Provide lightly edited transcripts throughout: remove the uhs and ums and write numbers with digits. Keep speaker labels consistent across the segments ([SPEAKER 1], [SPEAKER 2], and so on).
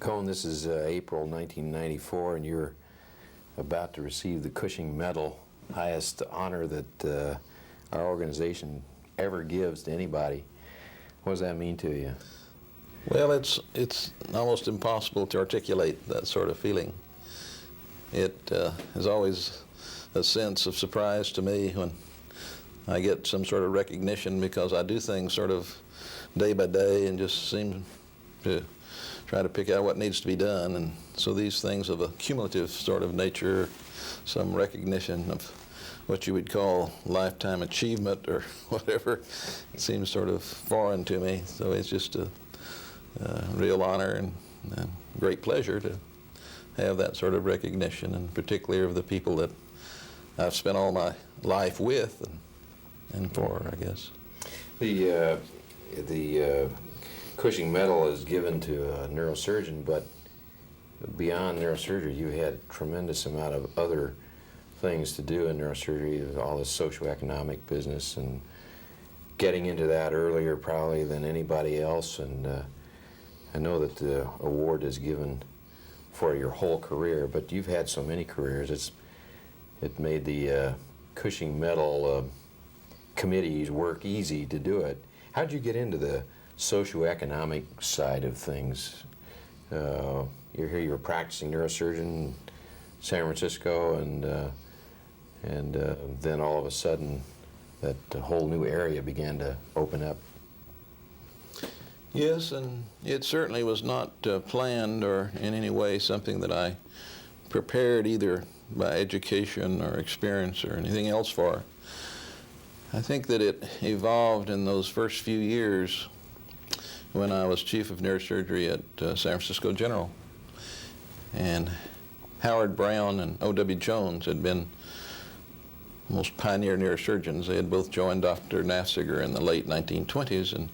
[SPEAKER 1] Cone, this is April 1994, and you're about to receive the Cushing Medal, highest honor that our organization ever gives to anybody. What does that mean to you?
[SPEAKER 2] Well, it's almost impossible to articulate that sort of feeling. It is always a sense of surprise to me when I get some sort of recognition, because I do things sort of day by day and just seem to try to pick out what needs to be done. And so these things of a cumulative sort of nature, some recognition of what you would call lifetime achievement or whatever, seems sort of foreign to me. So it's just a real honor and great pleasure to have that sort of recognition, and particularly of the people that I've spent all my life with and for, I guess.
[SPEAKER 1] The Cushing Medal is given to a neurosurgeon, but beyond neurosurgery, you had a tremendous amount of other things to do in neurosurgery, all this socioeconomic business, and getting into that earlier probably than anybody else. And I know that the award is given for your whole career, but you've had so many careers. It made the Cushing Medal committees work easy to do it. How'd you get into the socioeconomic side of things? You're here, you're a practicing neurosurgeon in San Francisco, and then all of a sudden that whole new area began to open up.
[SPEAKER 2] Yes, and it certainly was not planned or in any way something that I prepared either by education or experience or anything else for. I think that it evolved in those first few years when I was chief of neurosurgery at San Francisco General. And Howard Brown and O.W. Jones had been most pioneer neurosurgeons. They had both joined Dr. Nafziger in the late 1920s, and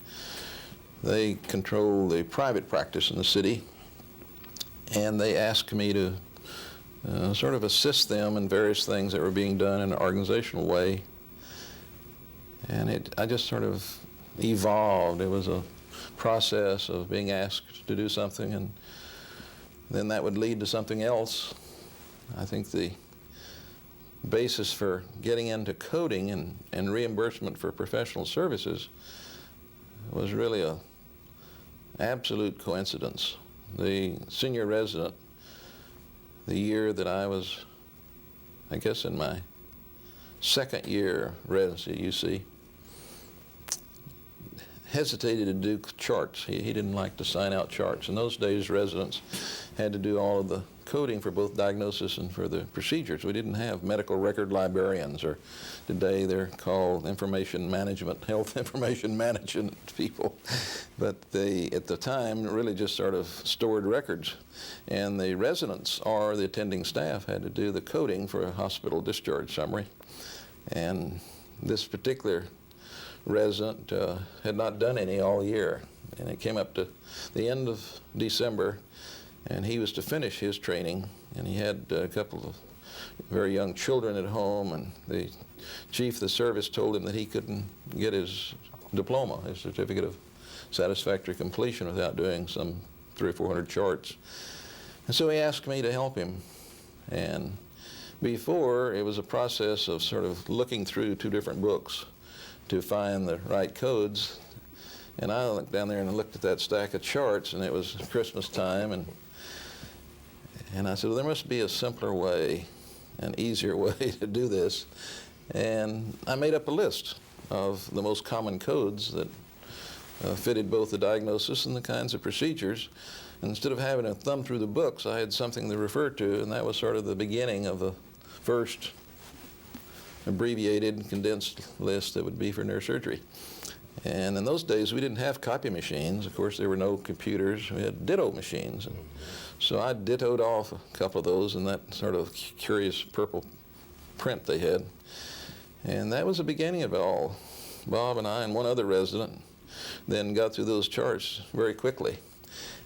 [SPEAKER 2] they controlled the private practice in the city. And they asked me to sort of assist them in various things that were being done in an organizational way. And I just sort of evolved. It was a process of being asked to do something, and then that would lead to something else. I think the basis for getting into coding and reimbursement for professional services was really an absolute coincidence. The senior resident, the year that I was, I guess, in my second year residency at UC, hesitated to do charts. He didn't like to sign out charts. In those days, residents had to do all of the coding for both diagnosis and for the procedures. We didn't have medical record librarians, or today they're called information management, health information management people. But they, at the time, really just sort of stored records. And the residents or the attending staff had to do the coding for a hospital discharge summary. And this particular resident had not done any all year, and it came up to the end of December, and he was to finish his training, and he had a couple of very young children at home, and the chief of the service told him that he couldn't get his diploma, his certificate of satisfactory completion, without doing some 300 or 400 charts. And so he asked me to help him. And before, it was a process of sort of looking through two different books to find the right codes. And I looked down there and looked at that stack of charts, and it was Christmas time, and I said, well, there must be a simpler way, an easier way to do this. And I made up a list of the most common codes that fitted both the diagnosis and the kinds of procedures. And instead of having to thumb through the books, I had something to refer to, and that was sort of the beginning of the first abbreviated, condensed list that would be for neurosurgery. And in those days, we didn't have copy machines. Of course, there were no computers. We had ditto machines. And so I dittoed off a couple of those in that sort of curious purple print they had. And that was the beginning of it all. Bob and I and one other resident then got through those charts very quickly.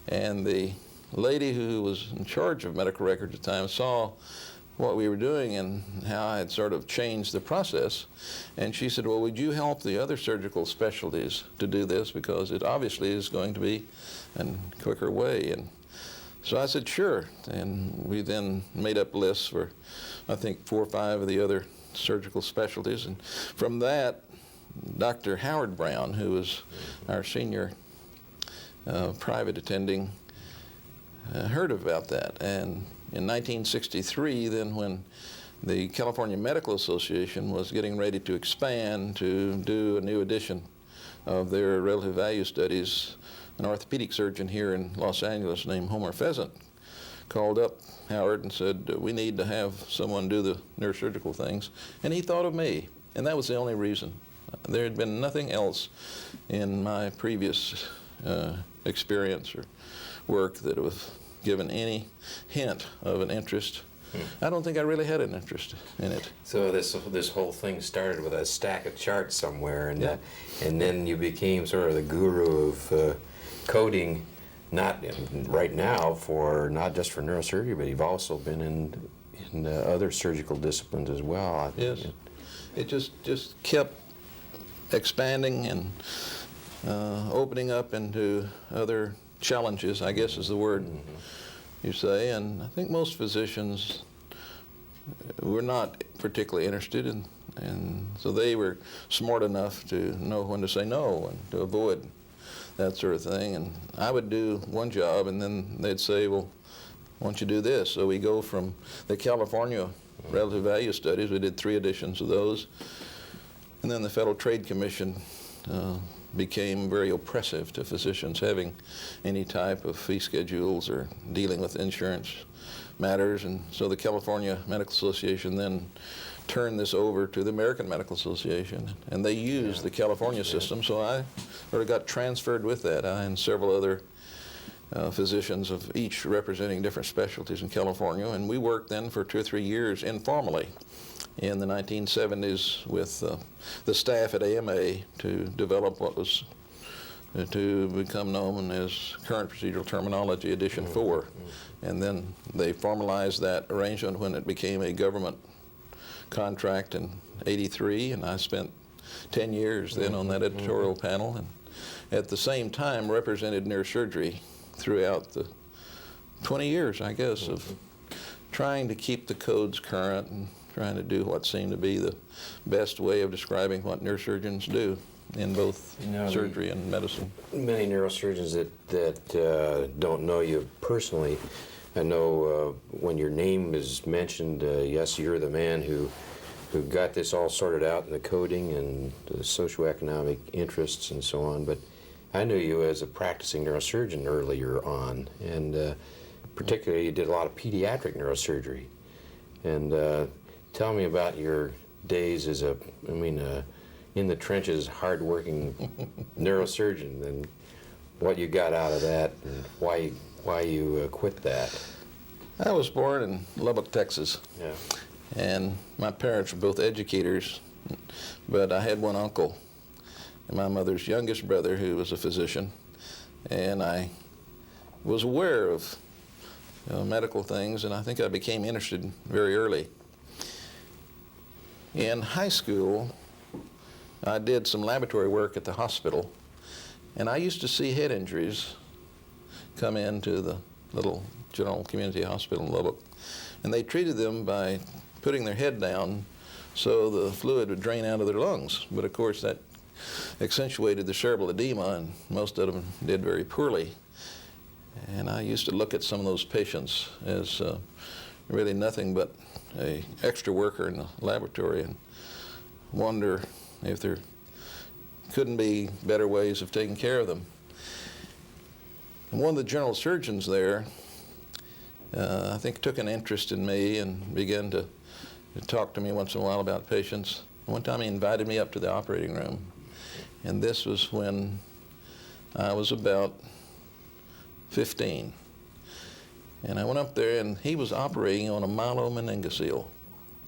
[SPEAKER 2] And the lady who was in charge of medical records at the time saw what we were doing and how I had sort of changed the process. And she said, well, would you help the other surgical specialties to do this, because it obviously is going to be a quicker way. And So I said, sure. And we then made up lists for, I think, 4 or 5 of the other surgical specialties. And from that, Dr. Howard Brown, who was our senior private attending, heard about that. And in 1963, then when the California Medical Association was getting ready to expand to do a new edition of their relative value studies, an orthopedic surgeon here in Los Angeles named Homer Pheasant called up Howard and said, we need to have someone do the neurosurgical things. And he thought of me, and that was the only reason. There had been nothing else in my previous experience or work that was given any hint of an interest. I don't think I really had an interest in it.
[SPEAKER 1] So this whole thing started with a stack of charts somewhere, and and then you became sort of the guru of coding, not right now for not just for neurosurgery, but you've also been in other surgical disciplines as well.
[SPEAKER 2] Yes, it just kept expanding and opening up into other challenges, I guess is the word you say. And I think most physicians were not particularly interested in, and so they were smart enough to know when to say no and to avoid that sort of thing. And I would do one job, and then they'd say, well, why don't you do this? So we go from the California relative value studies. We did 3 editions of those. And then the Federal Trade Commission became very oppressive to physicians having any type of fee schedules or dealing with insurance matters. And so the California Medical Association then turned this over to the American Medical Association, and they used the California system. So I sort of got transferred with that. I and several other physicians of each representing different specialties in California, and we worked then for 2 or 3 years informally in the 1970s with the staff at AMA to develop what was to become known as current procedural terminology edition 4. And then they formalized that arrangement when it became a government contract in '83, and I spent 10 years then on that editorial panel, and at the same time represented neurosurgery throughout the 20 years, I guess, of trying to keep the codes current and trying to do what seemed to be the best way of describing what neurosurgeons do in both surgery and medicine.
[SPEAKER 1] Many neurosurgeons that don't know you personally, I know when your name is mentioned, yes, you're the man who got this all sorted out in the coding and the socioeconomic interests and so on, but I knew you as a practicing neurosurgeon earlier on, and particularly you did a lot of pediatric neurosurgery. And tell me about your days as in the trenches, hard-working neurosurgeon, and what you got out of that, and why you quit that.
[SPEAKER 2] I was born in Lubbock, Texas.
[SPEAKER 1] Yeah.
[SPEAKER 2] And my parents were both educators, but I had one uncle, my mother's youngest brother, who was a physician, and I was aware of medical things, and I think I became interested very early. In high school, I did some laboratory work at the hospital, and I used to see head injuries come into the little general community hospital in Lubbock, and they treated them by putting their head down so the fluid would drain out of their lungs. But of course that accentuated the cerebral edema, and most of them did very poorly. And I used to look at some of those patients as really nothing but an extra worker in the laboratory and wonder if there couldn't be better ways of taking care of them. And one of the general surgeons there, I think, took an interest in me and began to talk to me once in a while about patients. One time he invited me up to the operating room, and this was when I was about 15. And I went up there, and he was operating on a myelomeningocele,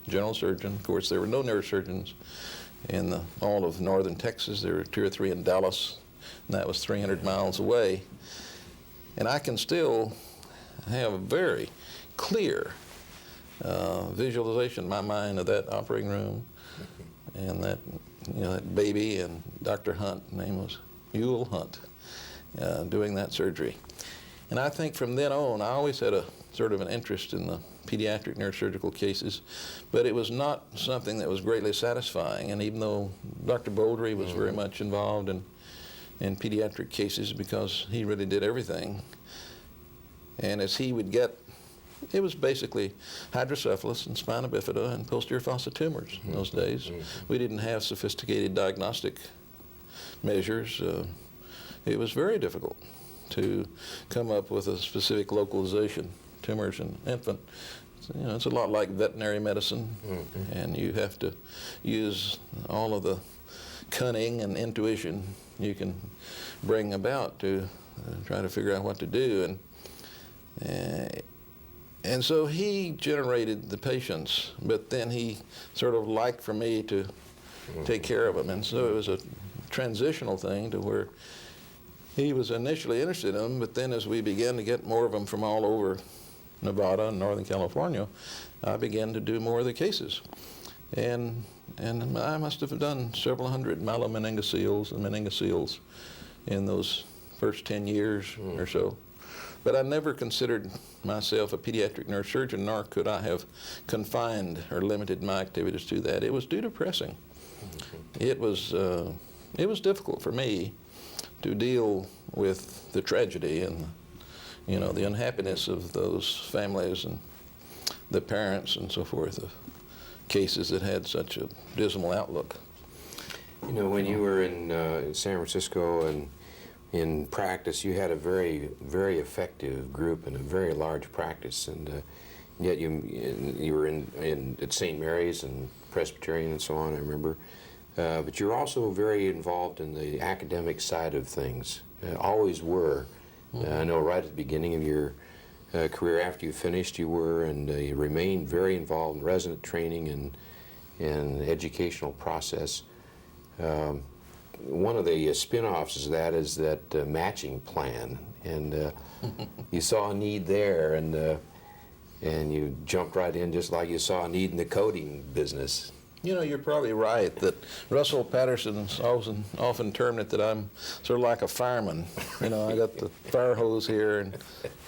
[SPEAKER 2] general surgeon. Of course, there were no neurosurgeons in all of northern Texas. There were 2 or 3 in Dallas, and that was 300 miles away. And I can still have a very clear visualization in my mind of that operating room and that, that baby and Dr. Hunt, name was Ewell Hunt, doing that surgery. And I think from then on, I always had a sort of an interest in the pediatric neurosurgical cases, but it was not something that was greatly satisfying. And even though Dr. Bouldry was very much involved in pediatric cases because he really did everything, and as he would get, it was basically hydrocephalus and spina bifida and posterior fossa tumors in those days. We didn't have sophisticated diagnostic measures. It was very difficult to come up with a specific localization. Tumors in infant, you know, it's a lot like veterinary medicine, and you have to use all of the cunning and intuition you can bring about to try to figure out what to do. And so he generated the patients, but then he sort of liked for me to take care of them. And so it was a transitional thing to where he was initially interested in them, but then as we began to get more of them from all over Nevada and Northern California, I began to do more of the cases. And I must have done several hundred myelomeningocele and meningoceles in those first 10 years or so. But I never considered myself a pediatric neurosurgeon, nor could I have confined or limited my activities to that. It was too depressing. It was difficult for me to deal with the tragedy and, you know, the unhappiness of those families and the parents and so forth of cases that had such a dismal outlook.
[SPEAKER 1] You know, when you were in San Francisco and in practice, you had a very, very effective group and a very large practice, and yet you were at St. Mary's and Presbyterian and so on, I remember. But you're also very involved in the academic side of things, always were. I know right at the beginning of your career, after you finished, you were, and you remained very involved in resident training and educational process. One of the spin-offs of that is that matching plan, and you saw a need there, and you jumped right in just like you saw a need in the coding business.
[SPEAKER 2] You know, you're probably right that Russell Patterson's often termed it that I'm sort of like a fireman. You know, I got the fire hose here, and,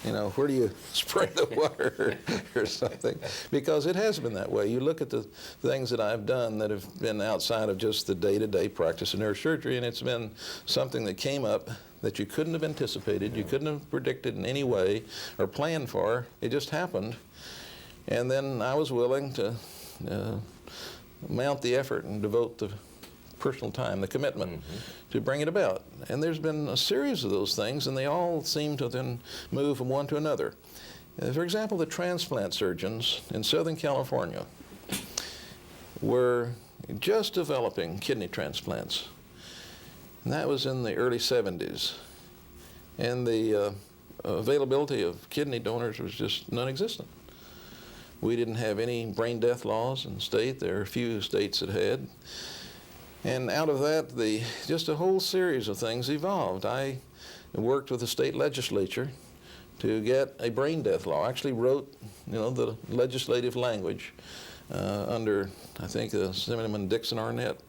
[SPEAKER 2] you know, where do you spray the water or something? Because it has been that way. You look at the things that I've done that have been outside of just the day-to-day practice of neurosurgery, and it's been something that came up that you couldn't have anticipated, you couldn't have predicted in any way or planned for. It just happened. And then I was willing to mount the effort and devote the personal time, the commitment to bring it about. And there's been a series of those things, and they all seem to then move from one to another. For example, the transplant surgeons in Southern California were just developing kidney transplants. And that was in the early 70s. And the availability of kidney donors was just non-existent. We didn't have any brain death laws in the state. There are a few states that had. And out of that, just a whole series of things evolved. I worked with the state legislature to get a brain death law. I actually wrote, you know, the legislative language under, I think, Assemblyman Dixon Arnett,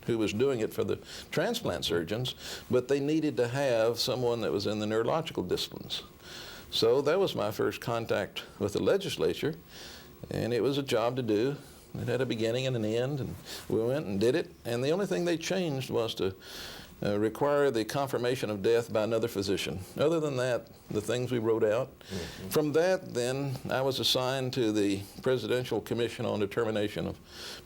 [SPEAKER 2] who was doing it for the transplant surgeons, but they needed to have someone that was in the neurological disciplines. So that was my first contact with the legislature, and it was a job to do. It had a beginning and an end, and we went and did it. And the only thing they changed was to require the confirmation of death by another physician. Other than that, the things we wrote out. From that, then, I was assigned to the Presidential Commission on Determination of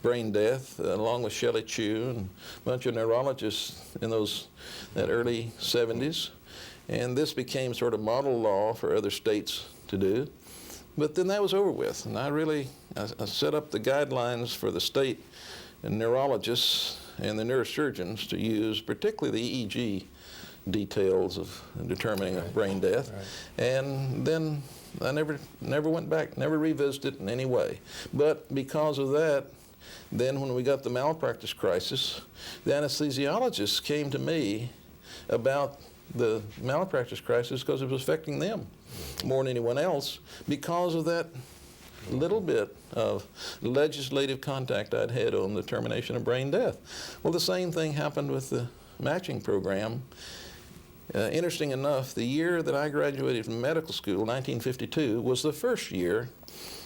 [SPEAKER 2] Brain Death, along with Shelley Chu and a bunch of neurologists in that early 70s. And this became sort of model law for other states to do. But then that was over with, and I set up the guidelines for the state and neurologists and the neurosurgeons to use, particularly the EEG details of determining a brain death. And then I never went back, never revisited it in any way. But because of that, then when we got the malpractice crisis, the anesthesiologists came to me about the malpractice crisis because it was affecting them more than anyone else because of that little bit of legislative contact I'd had on the termination of brain death. Well, the same thing happened with the matching program. Interesting enough, the year that I graduated from medical school, 1952, was the first year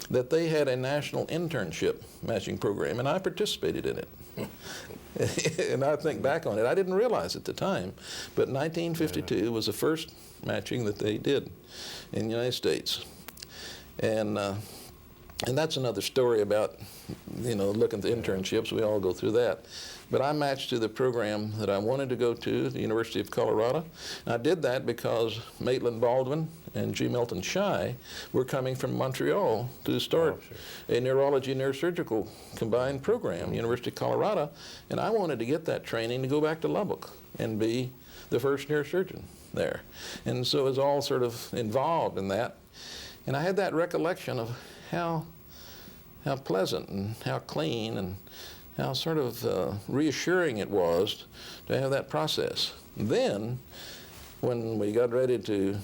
[SPEAKER 2] that they had a national internship matching program, and I participated in it. And I think back on it, I didn't realize at the time, but 1952 was the first matching that they did in the United States. And that's another story about, looking at the internships. We all go through that. But I matched to the program that I wanted to go to, the University of Colorado. And I did that because Maitland Baldwin and G. Milton Shy were coming from Montreal to start a neurology neurosurgical combined program, University of Colorado. And I wanted to get that training to go back to Lubbock and be the first neurosurgeon there. And so it was all sort of involved in that. And I had that recollection of how pleasant and how clean and how sort of reassuring it was to have that process. Then, when we got ready to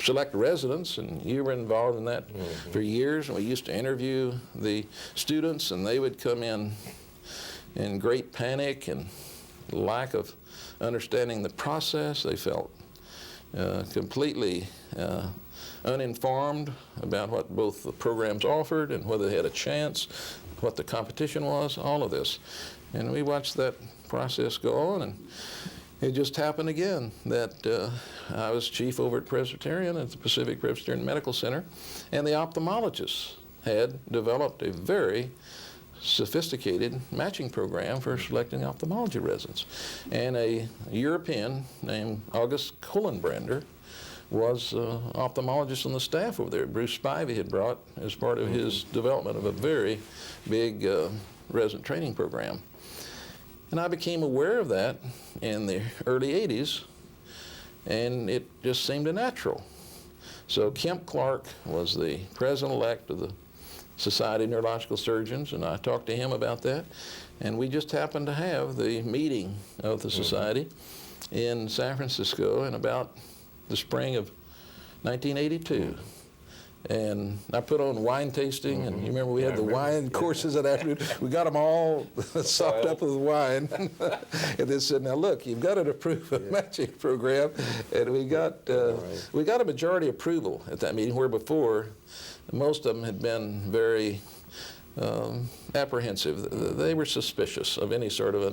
[SPEAKER 2] select residents, and you were involved in that for years, and we used to interview the students, and they would come in great panic and lack of understanding the process. They felt completely uninformed about what both the programs offered and whether they had a chance, what the competition was, all of this. And we watched that process go on, and it just happened again that I was chief over at Presbyterian at the Pacific Presbyterian Medical Center, and the ophthalmologists had developed a very sophisticated matching program for selecting ophthalmology residents. And a European named August Kohlenbrander was ophthalmologist on the staff over there. Bruce Spivey had brought as part of his development of a very big resident training program. And I became aware of that in the early 80s, and it just seemed a natural. So Kemp Clark was the president-elect of the Society of Neurological Surgeons, and I talked to him about that. And we just happened to have the meeting of the society in San Francisco in about the spring of 1982. And I put on wine tasting, and you remember we had the wine courses that afternoon. We got them all sopped up with wine. And they said, now look, you've got an approved matching program. And we got a majority approval at that meeting, where before most of them had been very apprehensive. They were suspicious of any sort of a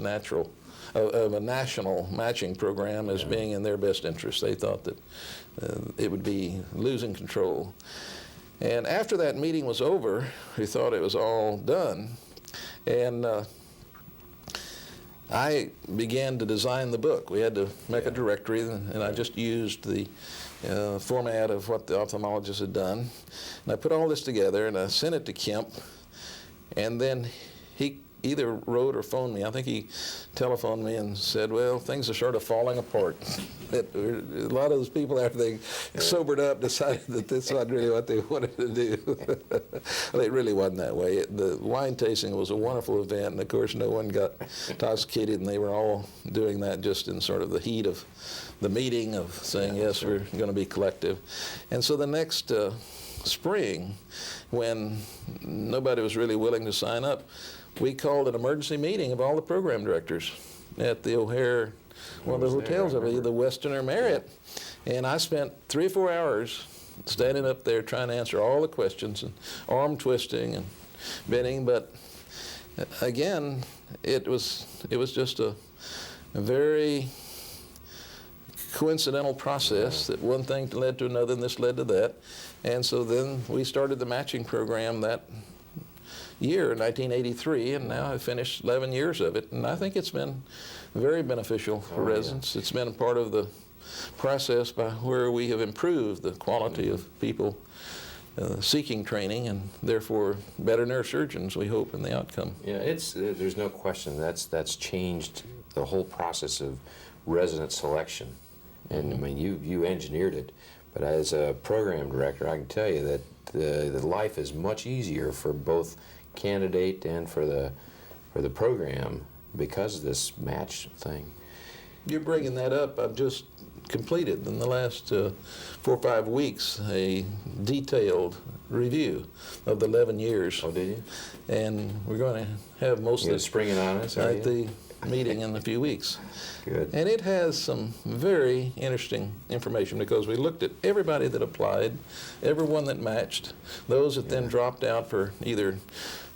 [SPEAKER 2] national matching program as being in their best interest. They thought that it would be losing control. And after that meeting was over, we thought it was all done. And I began to design the book. We had to make a directory, and I just used the format of what the ophthalmologist had done. And I put all this together, and I sent it to Kemp. And then he either wrote or phoned me. I think he telephoned me and said, well, things are sort of falling apart. A lot of those people, after they sobered up, decided that this wasn't really what they wanted to do. Well, it really wasn't that way. The wine tasting was a wonderful event, and of course no one got intoxicated, and they were all doing that just in sort of the heat of the meeting of saying, yes, we're going to be collective. And so the next spring, when nobody was really willing to sign up, we called an emergency meeting of all the program directors at the O'Hare, one of the hotels of either Westin or Marriott. And I spent 3 or 4 hours standing up there trying to answer all the questions and arm twisting and bending. But again, it was just a very coincidental process that one thing led to another, and this led to that. And so then we started the matching program that year, 1983, and now I've finished 11 years of it, and I think it's been very beneficial for residents. It's been a part of the process by where we have improved the quality of people seeking training, and therefore better neurosurgeons, we hope, in the outcome.
[SPEAKER 1] Yeah, there's no question that's changed the whole process of resident selection. And I mean, you engineered it, but as a program director, I can tell you that the life is much easier for both candidate and for the program because of this match thing.
[SPEAKER 2] You're bringing that up. I've just completed in the last 4 or 5 weeks a detailed review of the 11 years.
[SPEAKER 1] Oh, did you?
[SPEAKER 2] And we're going to have most of
[SPEAKER 1] it springing on us
[SPEAKER 2] at the meeting in a few weeks.
[SPEAKER 1] Good.
[SPEAKER 2] And it has some very interesting information because we looked at everybody that applied, everyone that matched, those that then dropped out for either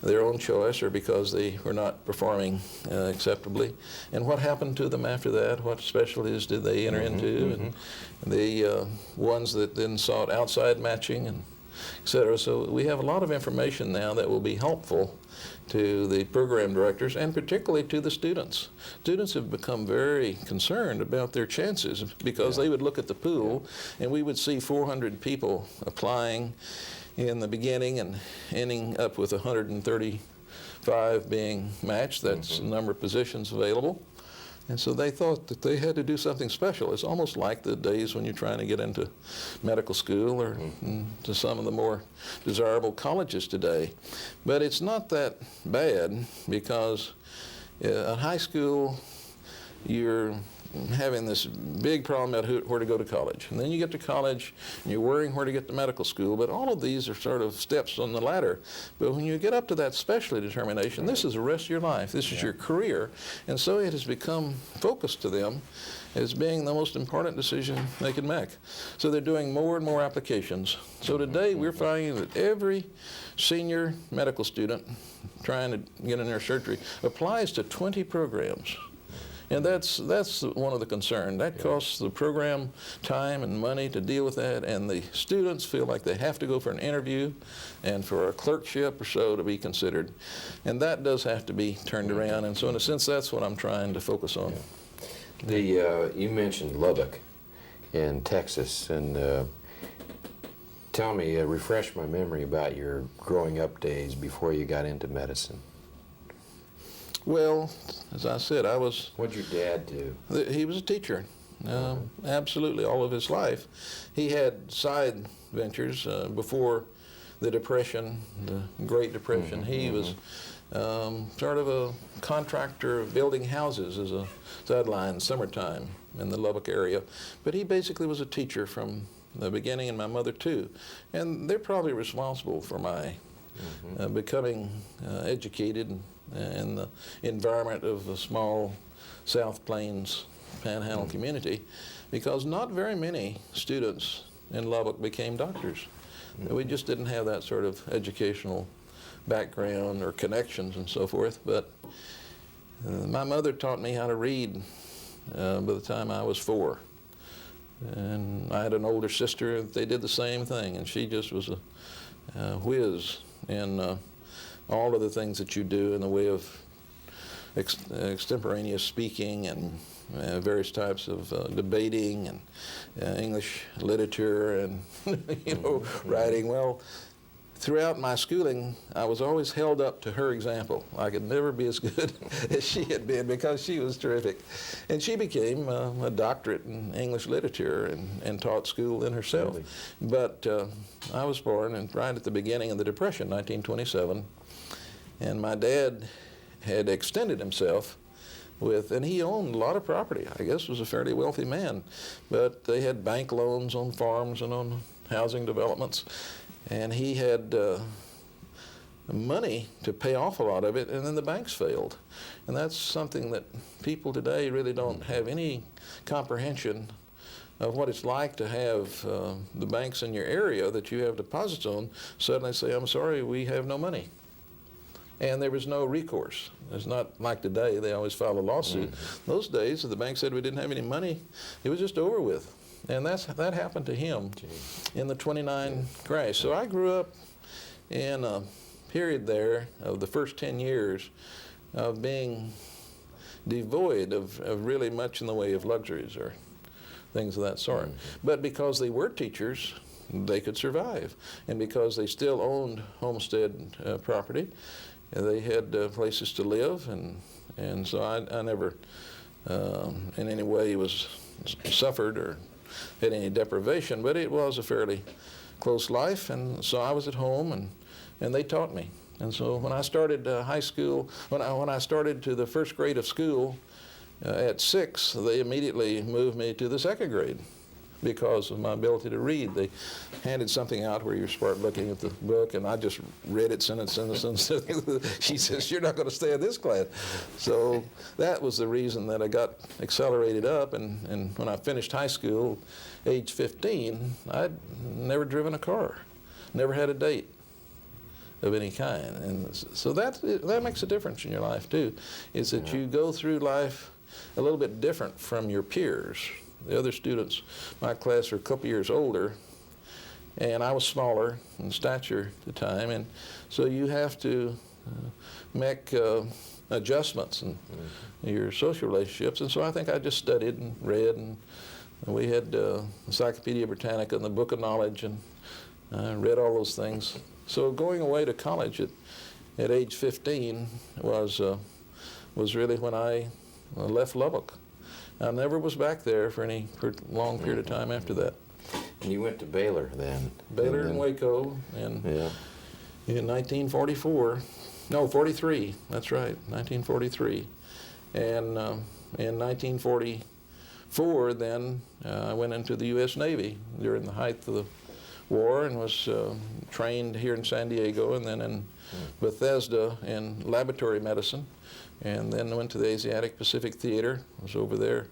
[SPEAKER 2] their own choice or because they were not performing acceptably, and what happened to them after that, what specialties did they enter into, and the ones that then sought outside matching, and et cetera. So we have a lot of information now that will be helpful to the program directors and particularly to the students. Students have become very concerned about their chances because they would look at the pool and we would see 400 people applying in the beginning and ending up with 135 being matched. That's the number of positions available. And so they thought that they had to do something special. It's almost like the days when you're trying to get into medical school or to some of the more desirable colleges today. But it's not that bad because at high school you're having this big problem about where to go to college. And then you get to college and you're worrying where to get to medical school, but all of these are sort of steps on the ladder. But when you get up to that specialty determination, this is the rest of your life. This is your career. And so it has become focused to them as being the most important decision they can make. So they're doing more and more applications. So today we're finding that every senior medical student trying to get in neurosurgery applies to 20 programs. And that's one of the concerns. That costs the program time and money to deal with that, and the students feel like they have to go for an interview and for a clerkship or so to be considered. And that does have to be turned around, and so in a sense that's what I'm trying to focus on.
[SPEAKER 1] You mentioned Lubbock in Texas, and tell me, refresh my memory about your growing up days before you got into medicine.
[SPEAKER 2] Well, as I said,
[SPEAKER 1] What'd your dad do?
[SPEAKER 2] He was a teacher, absolutely, all of his life. He had side ventures before the Depression, the Great Depression. He was sort of a contractor of building houses as a sideline summertime in the Lubbock area. But he basically was a teacher from the beginning, and my mother too. And they're probably responsible for my becoming educated in the environment of a small South Plains Panhandle community, because not very many students in Lubbock became doctors. We just didn't have that sort of educational background or connections and so forth. But my mother taught me how to read by the time I was 4. And I had an older sister. They did the same thing, and she just was a whiz in all of the things that you do in the way of extemporaneous speaking and various types of debating and English literature and writing. Well, throughout my schooling, I was always held up to her example. I could never be as good as she had been because she was terrific. And she became a doctorate in English literature and taught school in herself. Really? But I was born right at the beginning of the Depression, 1927. And my dad had extended himself and he owned a lot of property. I guess was a fairly wealthy man. But they had bank loans on farms and on housing developments. And he had money to pay off a lot of it, and then the banks failed. And that's something that people today really don't have any comprehension of what it's like to have the banks in your area that you have deposits on suddenly say, I'm sorry, we have no money. And there was no recourse. It's not like today, they always file a lawsuit. Those days, if the bank said we didn't have any money, it was just over with. And that happened to him in the 29 crash. So I grew up in a period there of the first 10 years of being devoid of really much in the way of luxuries or things of that sort. But because they were teachers, they could survive. And because they still owned homestead property, they had places to live, and so I never in any way suffered or had any deprivation, but it was a fairly close life, and so I was at home, and they taught me. And so when I started high school, when I started to the first grade of school at 6, they immediately moved me to the second grade. because of my ability to read. They handed something out where you start looking at the book, and I just read it sentence. She says, "You're not going to stay in this class." So that was the reason that I got accelerated up, and when I finished high school, age 15, I'd never driven a car, never had a date of any kind. And so that makes a difference in your life too, is that you go through life a little bit different from your peers. The other students, my class, are a couple years older, and I was smaller in stature at the time, and so you have to make adjustments in your social relationships. And so I think I just studied and read, and we had Encyclopedia Britannica and the Book of Knowledge, and read all those things. So going away to college at age 15 was really when I left Lubbock. I never was back there for any long period of time after that.
[SPEAKER 1] And you went to Baylor then?
[SPEAKER 2] Baylor in Waco, and in 1944, no, 43, that's right, 1943. And in 1944, then, I went into the U.S. Navy during the height of the war, and was trained here in San Diego, and then in Bethesda in laboratory medicine, and then went to the Asiatic Pacific Theater. Was over there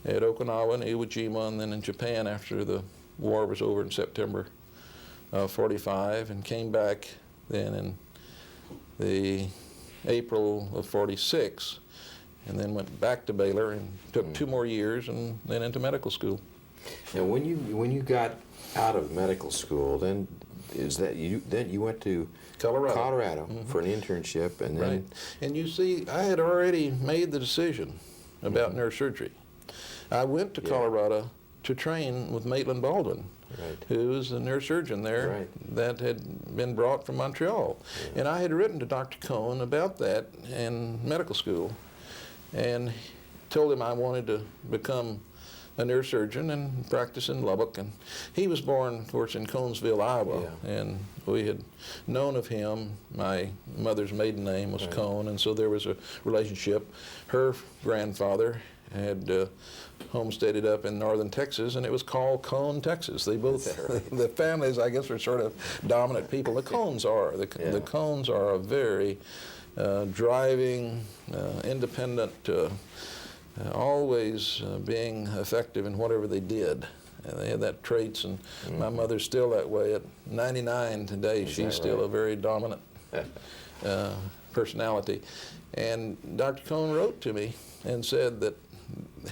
[SPEAKER 2] at Okinawa and Iwo Jima, and then in Japan after the war was over in September of 45, and came back then in the April of 46, and then went back to Baylor and took 2 more years, and then into medical school.
[SPEAKER 1] Now, when you got out of medical school, then you went to Colorado for an internship, and then
[SPEAKER 2] And you see, I had already made the decision about neurosurgery. I went to Colorado to train with Maitland Baldwin, who was a neurosurgeon there that had been brought from Montreal. And I had written to Dr. Cohn about that in medical school, and told him I wanted to become a neurosurgeon and practice in Lubbock. And he was born, of course, in Conesville, Iowa, and we had known of him. My mother's maiden name was Cohn, and so there was a relationship. Her grandfather had homesteaded up in northern Texas, and it was called Cohn, Texas. They both, the families, I guess, were sort of dominant people. The Cohns are. The Cohns are a very driving, independent, always being effective in whatever they did. And they had that traits, and my mother's still that way at 99 today. She's still a very dominant personality. And Dr. Cohn wrote to me and said that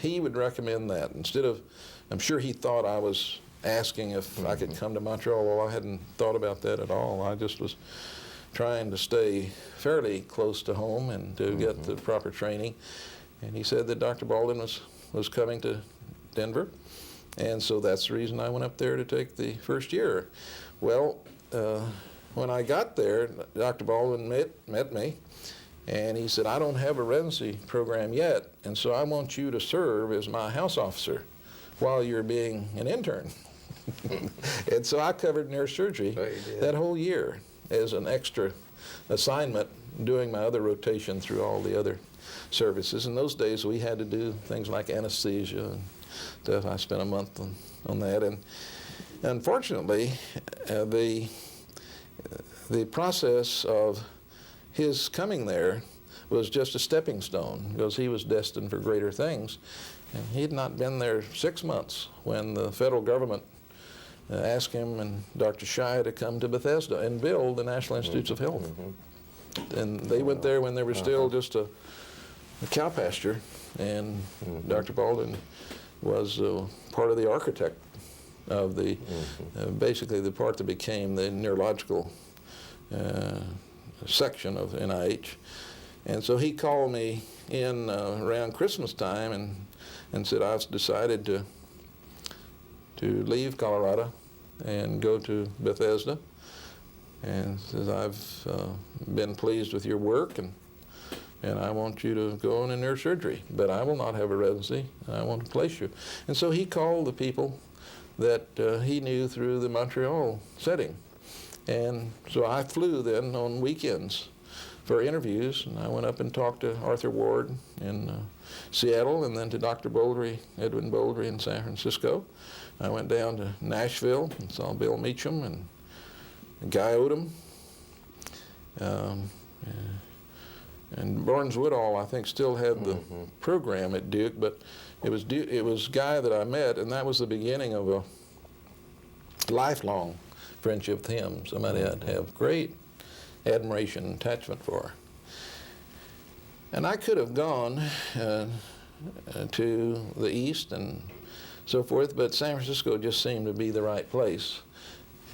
[SPEAKER 2] he would recommend that. Instead of, I'm sure he thought I was asking if I could come to Montreal. Well, I hadn't thought about that at all. I just was trying to stay fairly close to home and to get the proper training. And he said that Dr. Baldwin was coming to Denver, and so that's the reason I went up there to take the first year. Well, when I got there, Dr. Baldwin met me, and he said, "I don't have a residency program yet, and so I want you to serve as my house officer while you're being an intern." And so I covered neurosurgery that whole year as an extra assignment, doing my other rotation through all the other services. In those days, we had to do things like anesthesia and stuff. I spent a month on that, and unfortunately, the process of his coming there was just a stepping stone, because he was destined for greater things. And he had not been there 6 months when the federal government asked him and Dr. Shai to come to Bethesda and build the National Institutes of Health. And they went there when there was still just a cow pasture, and Dr. Baldwin was part of the architect of the, basically the part that became the neurological section of NIH. And so he called me in around Christmas time and said, "I've decided to leave Colorado and go to Bethesda." And says, "I've been pleased with your work, and I want you to go on in neurosurgery, but I will not have a residency. I want to place you." And so he called the people that he knew through the Montreal setting. And so I flew then on weekends for interviews, and I went up and talked to Arthur Ward in Seattle, and then to Dr. Bouldry, Edwin Bouldry in San Francisco. I went down to Nashville and saw Bill Meacham and Guy Odom. And Barnes Woodall, I think, still had the program at Duke, but it was Guy that I met, and that was the beginning of a lifelong friendship with him. Somebody I'd have great admiration and attachment for. And I could have gone to the East and so forth, but San Francisco just seemed to be the right place.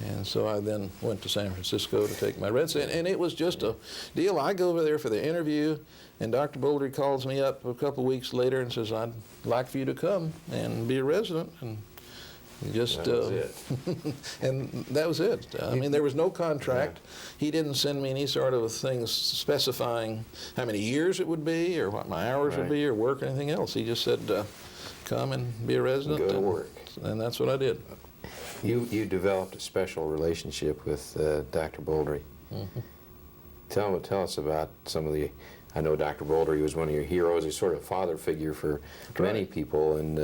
[SPEAKER 2] And so I then went to San Francisco to take my residency, and it was just a deal. I go over there for the interview, and Dr. Bouldry calls me up a couple weeks later and says, "I'd like for you to come and be a resident." And just,
[SPEAKER 1] that was it.
[SPEAKER 2] and that was it. I mean, there was no contract. He didn't send me any sort of things specifying how many years it would be or what my hours would be or work or anything else. He just said, "Come and be a resident."
[SPEAKER 1] Go to work.
[SPEAKER 2] And that's what I did.
[SPEAKER 1] You developed a special relationship with Dr. Bouldry. Tell us about some of the. I know Dr. Bouldry was one of your heroes. He's sort of a father figure for many people, and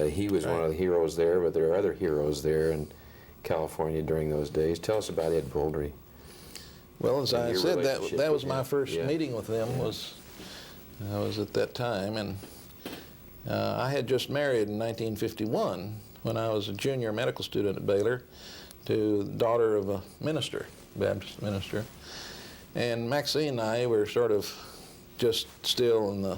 [SPEAKER 1] he was one of the heroes there. But there are other heroes there in California during those days. Tell us about Ed Bouldry.
[SPEAKER 2] Well, as I said, that was my first
[SPEAKER 1] Yeah.
[SPEAKER 2] meeting with them. I was at that time, and I had just married in 1951. When I was a junior medical student at Baylor, to the daughter of a minister, Baptist minister. And Maxine and I were sort of just still in the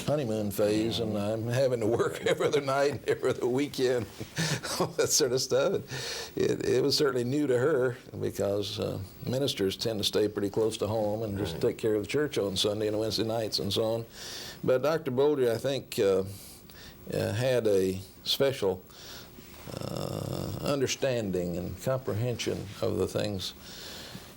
[SPEAKER 2] honeymoon phase, and I'm having to work every other night, every other weekend, all that sort of stuff. It was certainly new to her because ministers tend to stay pretty close to home and just take care of the church on Sunday and Wednesday nights and so on. But Dr. Bouldry, I think, had a special understanding and comprehension of the things.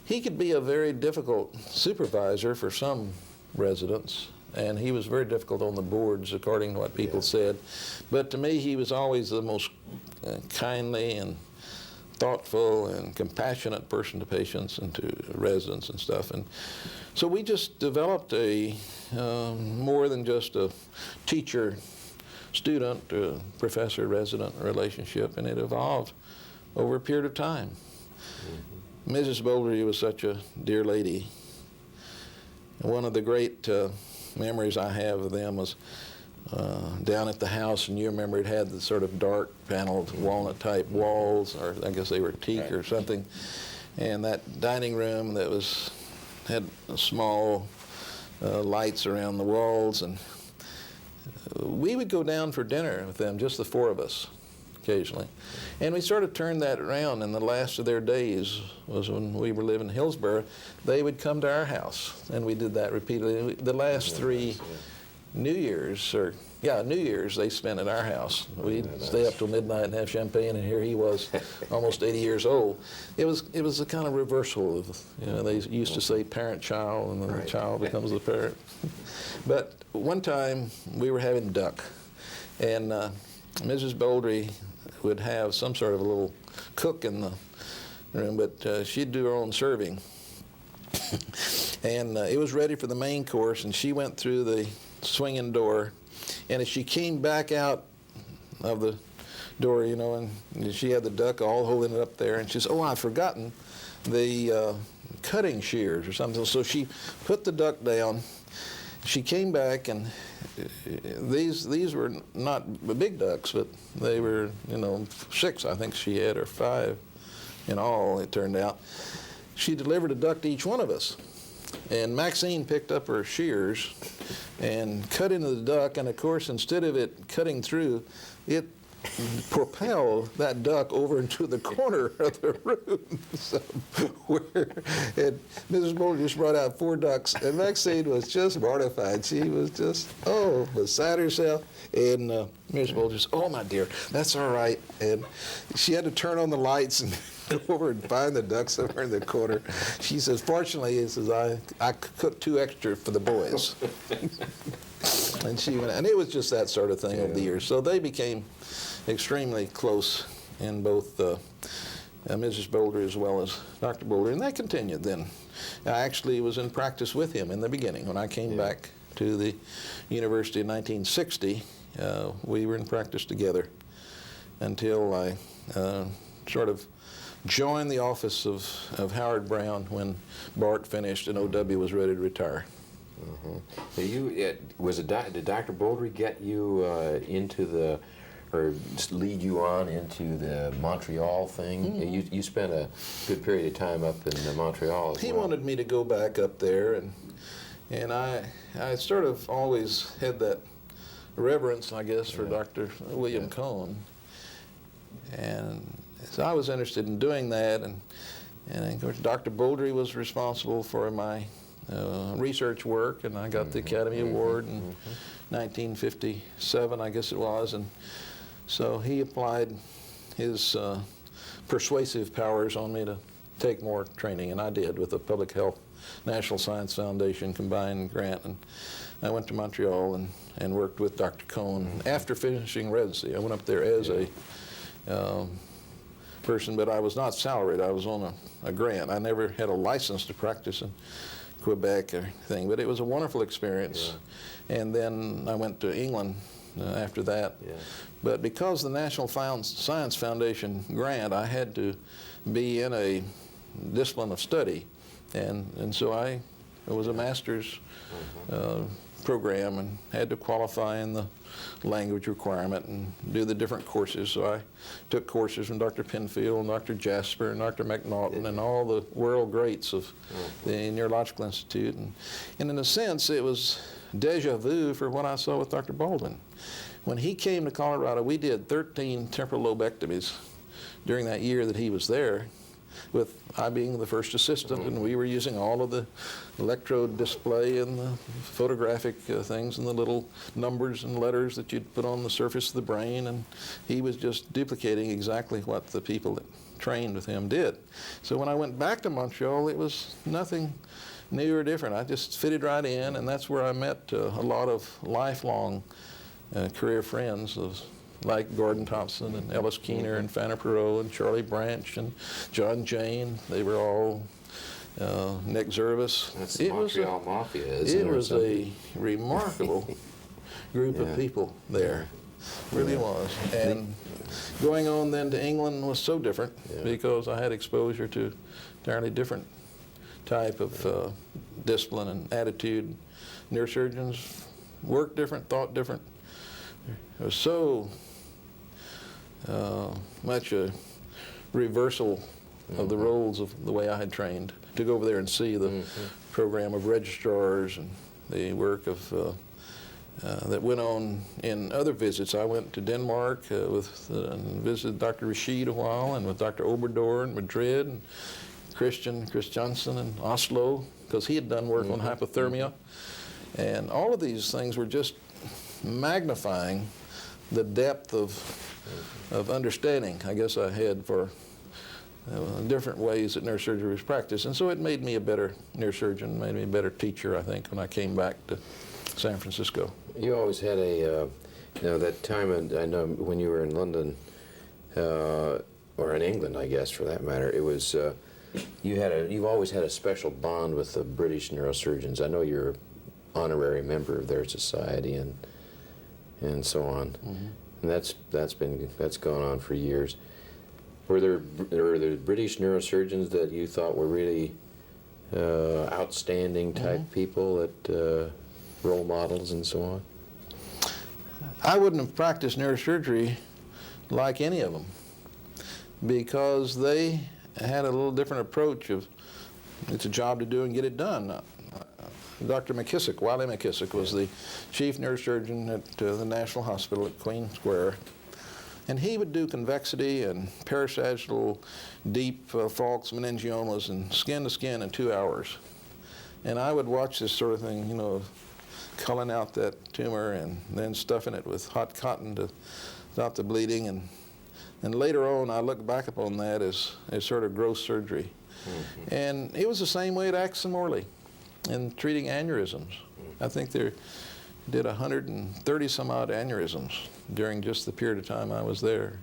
[SPEAKER 2] He could be a very difficult supervisor for some residents, and he was very difficult on the boards according to what people said. But to me, he was always the most kindly and thoughtful and compassionate person to patients and to residents and stuff. And so we just developed a more than just a teacher-student, professor-resident relationship, and it evolved over a period of time. Mrs. Bouldry was such a dear lady. One of the great memories I have of them was down at the house, and you remember it had the sort of dark paneled walnut type walls, or I guess they were teak or something, and that dining room that had small lights around the walls, and we would go down for dinner with them, just the four of us, occasionally. And we sort of turned that around, and the last of their days was when we were living in Hillsborough. They would come to our house, and we did that repeatedly. The last three New Years, they spent at our house. We'd stay up till midnight and have champagne, and here he was, almost 80 years old. It was a kind of reversal of, they used to say parent-child, and then the child becomes the parent. But one time we were having duck, and Mrs. Bouldry would have some sort of a little cook in the room, but she'd do her own serving. And it was ready for the main course, and she went through the swinging door, and as she came back out of the door, and she had the duck all holding it up there, and she said, "Oh, I've forgotten the cutting shears or something." So she put the duck down. She came back, and these were not big ducks, but they were, 6, I think she had, or 5 in all, it turned out. She delivered a duck to each one of us. And Maxine picked up her shears and cut into the duck, and of course, instead of it cutting through, it propelled that duck over into the corner of the room. And Mrs. Bouldry just brought out 4 ducks, and Maxine was just mortified. She was just, beside herself. And Mrs. Bouldry said, "Oh, my dear, that's all right." And she had to turn on the lights and go over and find the duck somewhere in the corner. She says, "Fortunately," I cooked 2 extra for the boys." And she went, and it was just that sort of thing over the years. So they became extremely close in both Mrs. Boulder as well as Dr. Boulder, and that continued then. I actually was in practice with him in the beginning. When I came back to the university in 1960, we were in practice together until I sort of joined the office of Howard Brown when Bart finished and O.W. was ready to retire.
[SPEAKER 1] Did Dr. Boulder get you into the, or lead you on into the Montreal thing? You spent a good period of time up in Montreal as
[SPEAKER 2] He
[SPEAKER 1] well.
[SPEAKER 2] wanted me to go back up there, and I sort of always had that reverence, I guess, for Dr. William Cohn. And so I was interested in doing that, and of course Dr. Boulder was responsible for my research work, and I got the Academy Award in 1957, I guess it was, and so he applied his persuasive powers on me to take more training, and I did with the Public Health National Science Foundation combined grant, and I went to Montreal and worked with Dr. Cohn. After finishing residency, I went up there as a person, but I was not salaried. I was on a grant. I never had a license to practice in Quebec or anything, but it was a wonderful experience. And then I went to England after that. But because the National Science Foundation grant, I had to be in a discipline of study, and so it was a master's program and had to qualify in the language requirement and do the different courses. So I took courses from Dr. Penfield and Dr. Jasper and Dr. McNaughton and all the world greats of the Neurological Institute. And in a sense, it was deja vu for what I saw with Dr. Baldwin. When he came to Colorado, we did 13 temporal lobectomies during that year that he was there, with I being the first assistant, and we were using all of the electrode display and the photographic things and the little numbers and letters that you'd put on the surface of the brain, and he was just duplicating exactly what the people that trained with him did. So when I went back to Montreal, it was nothing new or different. I just fitted right in, and that's where I met a lot of lifelong career friends like Gordon Thompson and Ellis Keener and Fanner Perot and Charlie Branch and John Jane. They were all Nick Zervis.
[SPEAKER 1] That's the Montreal Mafia, isn't
[SPEAKER 2] it?
[SPEAKER 1] It
[SPEAKER 2] was a remarkable group of people there. Really was. And going on then to England was so different because I had exposure to entirely different type of discipline and attitude. Neurosurgeons worked different, thought different. It was so much a reversal of the roles of the way I had trained. To go over there and see the program of registrars and the work of that went on in other visits. I went to Denmark and visited Dr. Rashid a while, and with Dr. Oberdor in Madrid, and Christiansen in Oslo, because he had done work on hypothermia. And all of these things were just magnifying the depth of understanding, I guess, I had for different ways that neurosurgery was practiced. And so it made me a better neurosurgeon, made me a better teacher, I think, when I came back to San Francisco.
[SPEAKER 1] You always had that time, and I know when you were in London, or in England, I guess, for that matter, it was, you've always had a special bond with the British neurosurgeons. I know you're an honorary member of their society and so on. And that's gone on for years. Were there British neurosurgeons that you thought were really outstanding type people, that role models and so on?
[SPEAKER 2] I wouldn't have practiced neurosurgery like any of them, because they had a little different approach of it's a job to do and get it done. Dr. McKissick, Wiley McKissick, was the chief neurosurgeon at the National Hospital at Queen Square. And he would do convexity and parasagittal deep falx meningiomas and skin to skin in 2 hours. And I would watch this sort of thing, you know, culling out that tumor and then stuffing it with hot cotton to stop the bleeding. And later on, I look back upon that as sort of gross surgery. And it was the same way at Axon Morley in treating aneurysms. I think they did 130 some odd aneurysms during just the period of time I was there.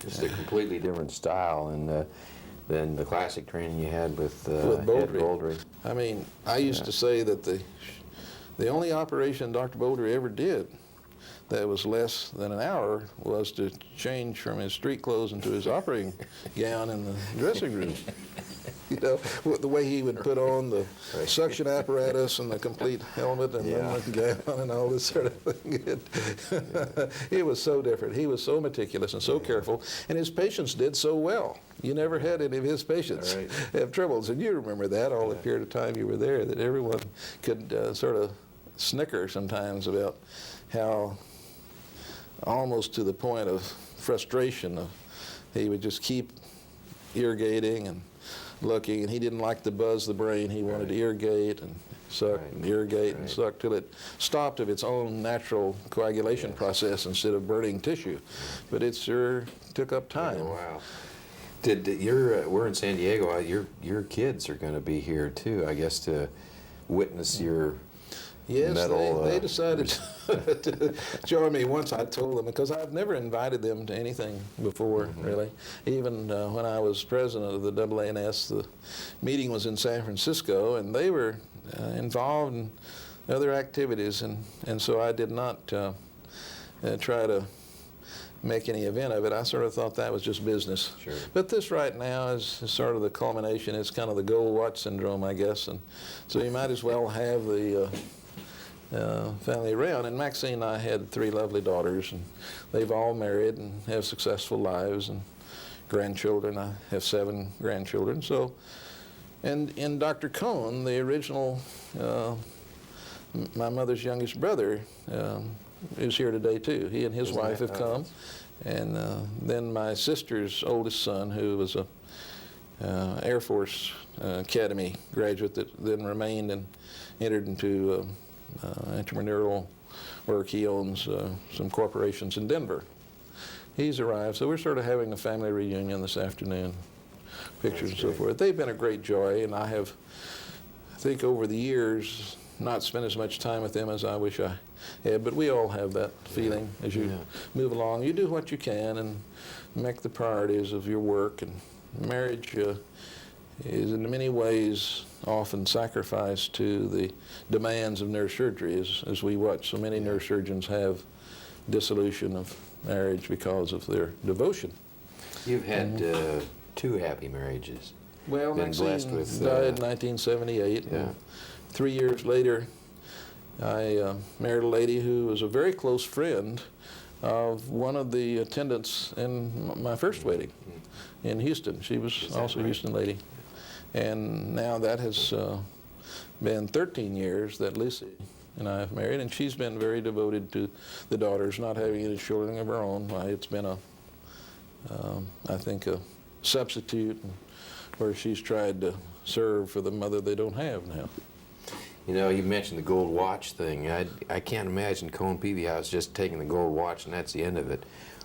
[SPEAKER 1] Just a completely different style than the classic training you had with
[SPEAKER 2] Bouldry.
[SPEAKER 1] Ed Bouldry.
[SPEAKER 2] I mean, I used to say that the only operation Dr. Bouldry ever did that was less than an hour was to change from his street clothes into his operating gown in the dressing room. You know, the way he would put on the suction apparatus and the complete helmet and then the gown and all this sort of thing. It was so different. He was so meticulous and so careful, and his patients did so well. You never had any of his patients have troubles, and you remember that all the period of time you were there, that everyone could sort of snicker sometimes about how, almost to the point of frustration, he would just keep irrigating and looking, and he didn't like to buzz the brain. He wanted to irrigate and suck and irrigate and suck till it stopped of its own natural coagulation process instead of burning tissue. But it sure took up time.
[SPEAKER 1] Oh, wow. We're in San Diego. Your kids are going to be here too, I guess, to witness your medal.
[SPEAKER 2] They decided to join me once I told them, because I've never invited them to anything before, really. Even when I was president of the AANS, the meeting was in San Francisco, and they were involved in other activities, and so I did not try to make any event of it. I sort of thought that was just business.
[SPEAKER 1] Sure.
[SPEAKER 2] But this right now is sort of the culmination. It's kind of the gold watch syndrome, I guess, and so you might as well have the family around. And Maxine and I had 3 lovely daughters, and they've all married and have successful lives and grandchildren. I have 7 grandchildren. So, and Dr. Cohn, the original, my mother's youngest brother, is here today too. He and his wife have come, and then my sister's oldest son, who was a Air Force Academy graduate that then remained and entered into entrepreneurial work. He owns some corporations in Denver. He's arrived, so we're sort of having a family reunion this afternoon. Pictures and so forth. They've been a great joy, and I have, I think over the years, not spent as much time with them as I wish I had, but we all have that feeling as you move along. You do what you can and make the priorities of your work, and marriage is in many ways often sacrificed to the demands of neurosurgery, as we watch so many neurosurgeons have dissolution of marriage because of their devotion.
[SPEAKER 1] You've had 2 happy marriages.
[SPEAKER 2] Well,
[SPEAKER 1] been
[SPEAKER 2] Maxine
[SPEAKER 1] blessed with,
[SPEAKER 2] died in 1978. And 3 years later, I married a lady who was a very close friend of one of the attendants in my first wedding in Houston. She was also a Houston lady. And now that has been 13 years that Lucy and I have married, and she's been very devoted to the daughters, not having any children of her own. It's been I think, a substitute where she's tried to serve for the mother they don't have now.
[SPEAKER 1] You know, you mentioned the gold watch thing. I can't imagine Cohn Pevehouse just taking the gold watch and that's the end of it.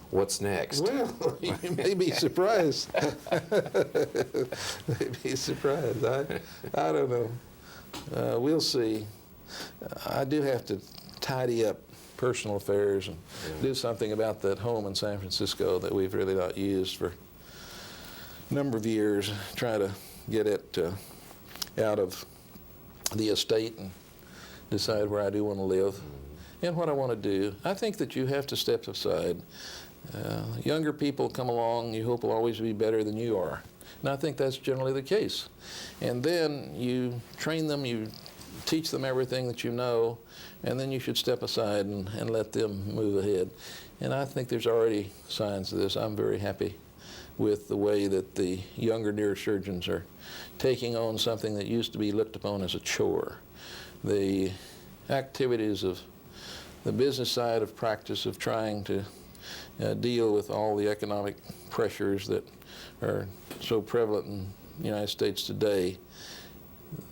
[SPEAKER 1] What's next?
[SPEAKER 2] Well, you may be surprised. Maybe surprised. I don't know. We'll see. I do have to tidy up personal affairs and do something about that home in San Francisco that we've really not used for a number of years. Try to get it out of the estate and decide where I do want to live and what I want to do. I think that you have to step aside. Younger people come along, you hope will always be better than you are. And I think that's generally the case. And then you train them, you teach them everything that you know, and then you should step aside and let them move ahead. And I think there's already signs of this. I'm very happy with the way that the younger neurosurgeons are taking on something that used to be looked upon as a chore. The activities of the business side of practice of trying to deal with all the economic pressures that are so prevalent in the United States today,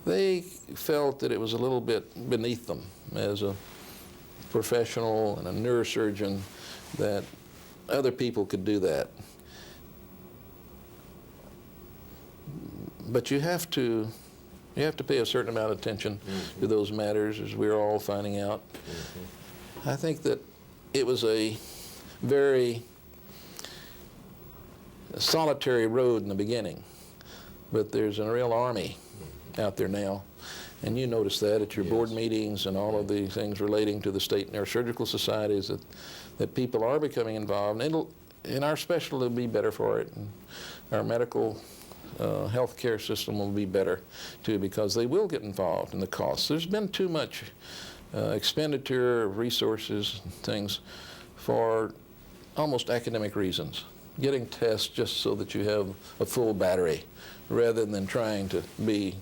[SPEAKER 2] they felt that it was a little bit beneath them as a professional and a neurosurgeon that other people could do that. But you have to pay a certain amount of attention to those matters, as we're all finding out. I think that it was a very solitary road in the beginning, but there's a real army out there now. And you notice that at your board meetings and all of the things relating to the state neurosurgical societies, that people are becoming involved. And in our specialty, it'll be better for it. And our medical health care system will be better, too, because they will get involved in the costs. There's been too much expenditure of resources and things for almost academic reasons. Getting tests just so that you have a full battery, rather than trying to be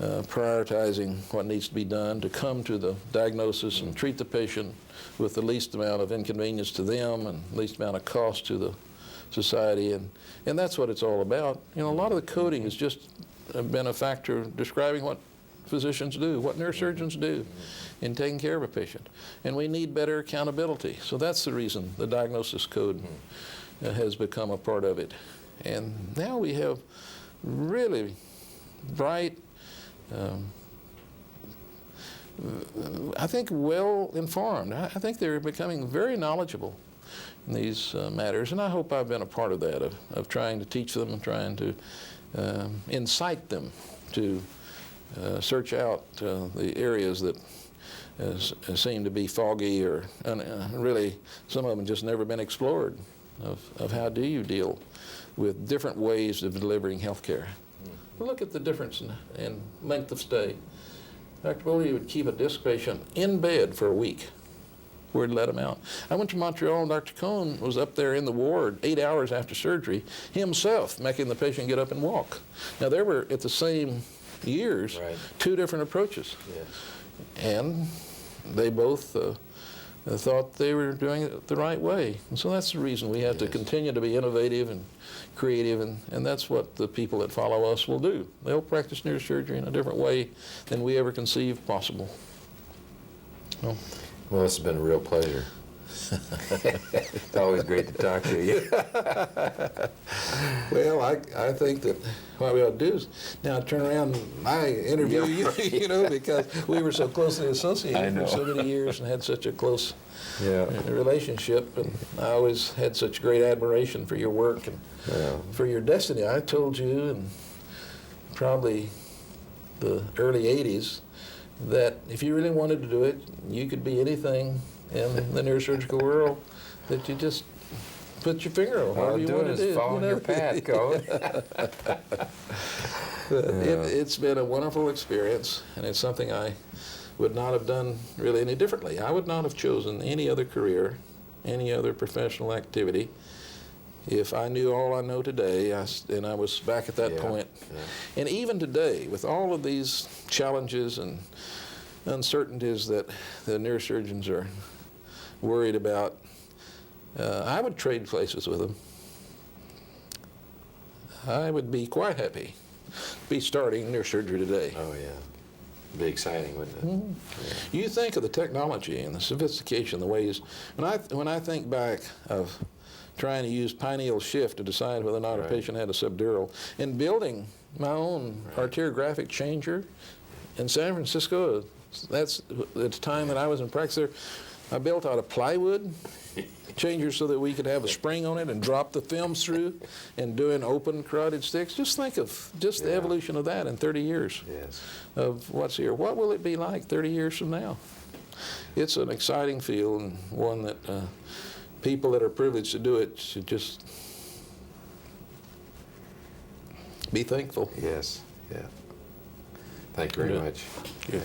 [SPEAKER 2] prioritizing what needs to be done to come to the diagnosis and treat the patient with the least amount of inconvenience to them and least amount of cost to the society. And that's what it's all about. You know, a lot of the coding has just been a factor of describing what physicians do, what neurosurgeons do in taking care of a patient. And we need better accountability. So that's the reason the diagnosis code has become a part of it. And now we have really bright, I think well-informed. I think they're becoming very knowledgeable in these matters, and I hope I've been a part of that, of trying to teach them and trying to incite them to search out the areas that seem to be foggy or really some of them just never been explored, of how do you deal with different ways of delivering health care. Look at the difference in length of stay. Dr. Bowley would keep a disc patient in bed for a week. We'd let him out. I went to Montreal, and Dr. Cohn was up there in the ward 8 hours after surgery, himself making the patient get up and walk. Now, there were, at the same years, two different approaches. Yes. And they both thought they were doing it the right way. And so that's the reason we have to continue to be innovative and creative, and that's what the people that follow us will do. They'll practice neurosurgery in a different way than we ever conceived possible.
[SPEAKER 1] Well, it's been a real pleasure. It's always great to talk to you.
[SPEAKER 2] Well, I think that what we ought to do is now turn around and I interview you, you know, because we were so closely associated for so many years and had such a close relationship, and I always had such great admiration for your work and for your destiny. I told you in probably the early 80s that if you really wanted to do it, you could be anything in the neurosurgical world that you just put your finger on.
[SPEAKER 1] All I'm doing is following your path, Code.
[SPEAKER 2] It's been a wonderful experience, and it's something I would not have done really any differently. I would not have chosen any other career, any other professional activity, if I knew all I know today, and I was back at that point. And even today, with all of these challenges and uncertainties that the neurosurgeons are worried about, I would trade places with them. I would be quite happy to be starting neurosurgery today.
[SPEAKER 1] Oh, yeah. It'd be exciting, wouldn't it?
[SPEAKER 2] Mm-hmm. You think of the technology and the sophistication, the ways. When I think back of trying to use pineal shift to decide whether or not a patient had a subdural, and building my own arteriographic changer in San Francisco, that's at the time that I was in practice there, I built out of plywood changers so that we could have a spring on it and drop the films through and doing open carotid sticks. Just think of just the evolution of that in 30 years of what's here. What will it be like 30 years from now? It's an exciting field, and one that people that are privileged to do it should just be thankful.
[SPEAKER 1] Yes, yeah. Thank you very much.
[SPEAKER 2] Good.